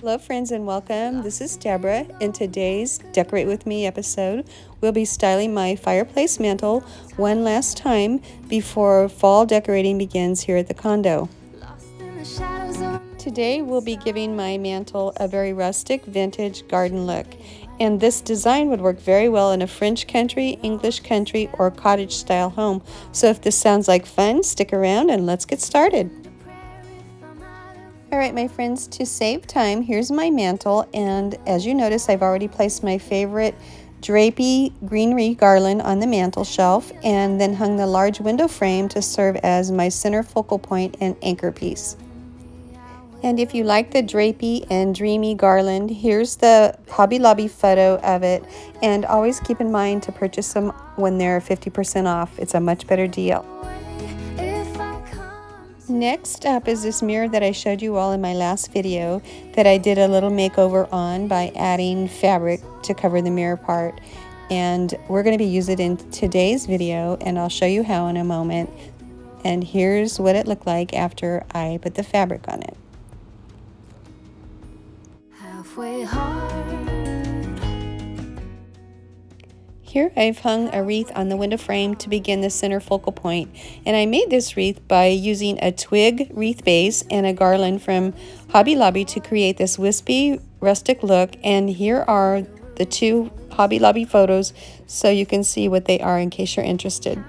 Hello friends and welcome. This is Deborah. In today's Decorate With Me episode, we'll be styling my fireplace mantle one last time before fall decorating begins here at the condo. Today we'll be giving my mantle a very rustic vintage garden look, and this design would work very well in a French country, English country, or cottage style home. So if this sounds like fun, stick around and let's get started. Alright my friends, to save time, here's my mantle, and as you notice I've already placed my favorite drapey greenery garland on the mantle shelf and then hung the large window frame to serve as my center focal point and anchor piece. And if you like the drapey and dreamy garland, here's the Hobby Lobby photo of it, and always keep in mind to purchase them when they're 50% off. It's a much better deal. Next up is this mirror that I showed you all in my last video that I did a little makeover on by adding fabric to cover the mirror part. And we're going to be using it in today's video, and I'll show you how in a moment. And here's what it looked like after I put the fabric on it. Halfway hard. Here I've hung a wreath on the window frame to begin the center focal point, and I made this wreath by using a twig wreath base and a garland from Hobby Lobby to create this wispy rustic look. And here are the two Hobby Lobby photos so you can see what they are in case you're interested.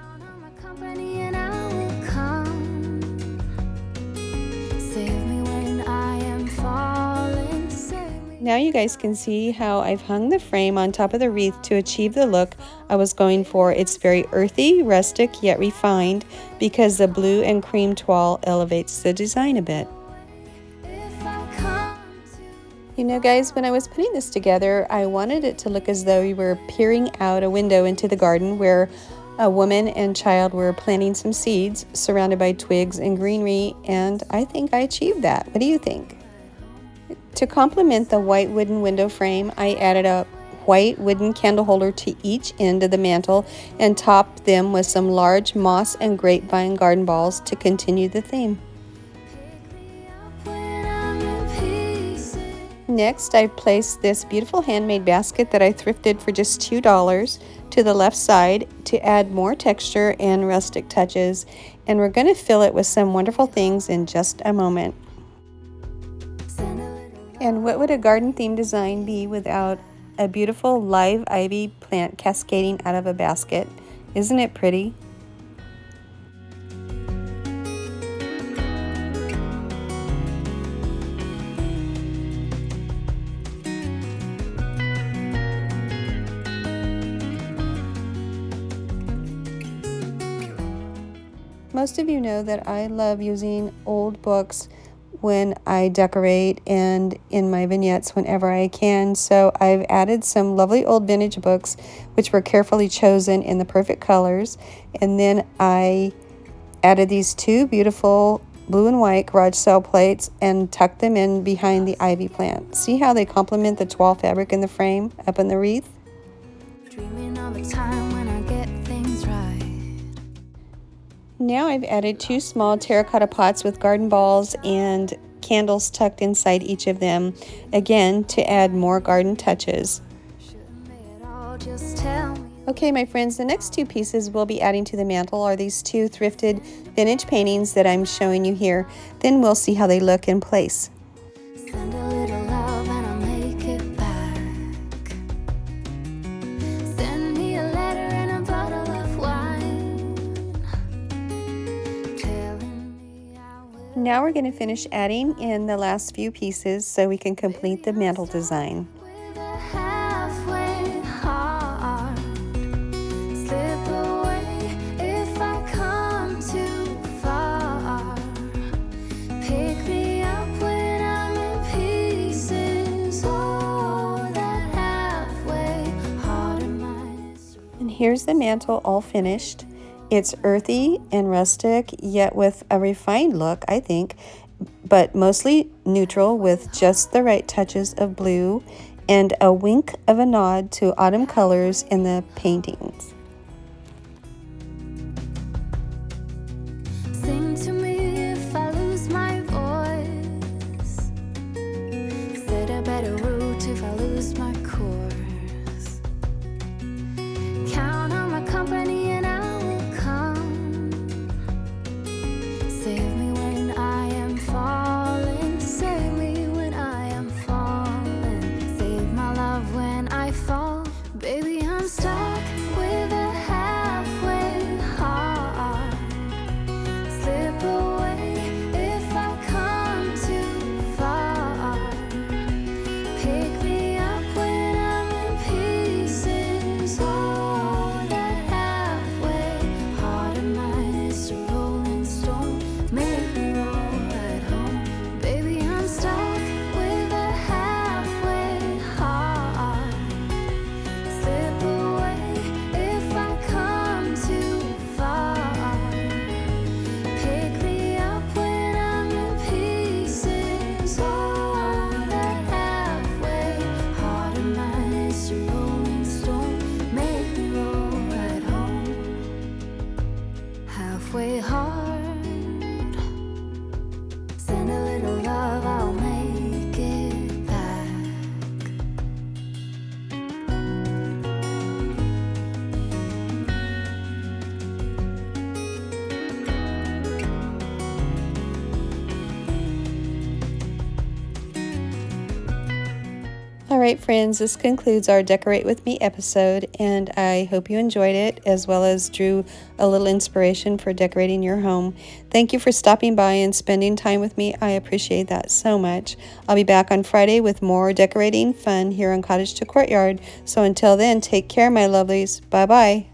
Now you guys can see how I've hung the frame on top of the wreath to achieve the look I was going for. It's very earthy, rustic, yet refined because the blue and cream toile elevates the design a bit. You know guys, when I was putting this together, I wanted it to look as though we were peering out a window into the garden where a woman and child were planting some seeds surrounded by twigs and greenery, and I think I achieved that. What do you think? To complement the white wooden window frame, I added a white wooden candle holder to each end of the mantle and topped them with some large moss and grapevine garden balls to continue the theme. Next, I placed this beautiful handmade basket that I thrifted for just $2 to the left side to add more texture and rustic touches, and we're going to fill it with some wonderful things in just a moment. And what would a garden theme design be without a beautiful live ivy plant cascading out of a basket? Isn't it pretty? Most of you know that I love using old books when I decorate and in my vignettes whenever I can. So I've added some lovely old vintage books which were carefully chosen in the perfect colors, and then I added these two beautiful blue and white garage sale plates and tucked them in behind the ivy plant. See how they complement the toile fabric in the frame up in the wreath? Dreaming of a time when I get things right. Now I've added two small terracotta pots with garden balls and candles tucked inside each of them, again to add more garden touches. Okay my friends, the next two pieces we'll be adding to the mantle are these two thrifted vintage paintings that I'm showing you here. Then we'll see how they look in place. Now we're going to finish adding in the last few pieces so we can complete the mantle design. And here's the mantle all finished. It's earthy and rustic, yet with a refined look, I think, but mostly neutral with just the right touches of blue and a wink of a nod to autumn colors in the paintings. Sing to me if I lose my voice. Said right, friends, this concludes our Decorate With Me episode, and I hope you enjoyed it as well as drew a little inspiration for decorating your home. Thank you for stopping by and spending time with me. I appreciate that so much. I'll be back on Friday with more decorating fun here on Cottage to Courtyard. So until then, take care, my lovelies. Bye-bye.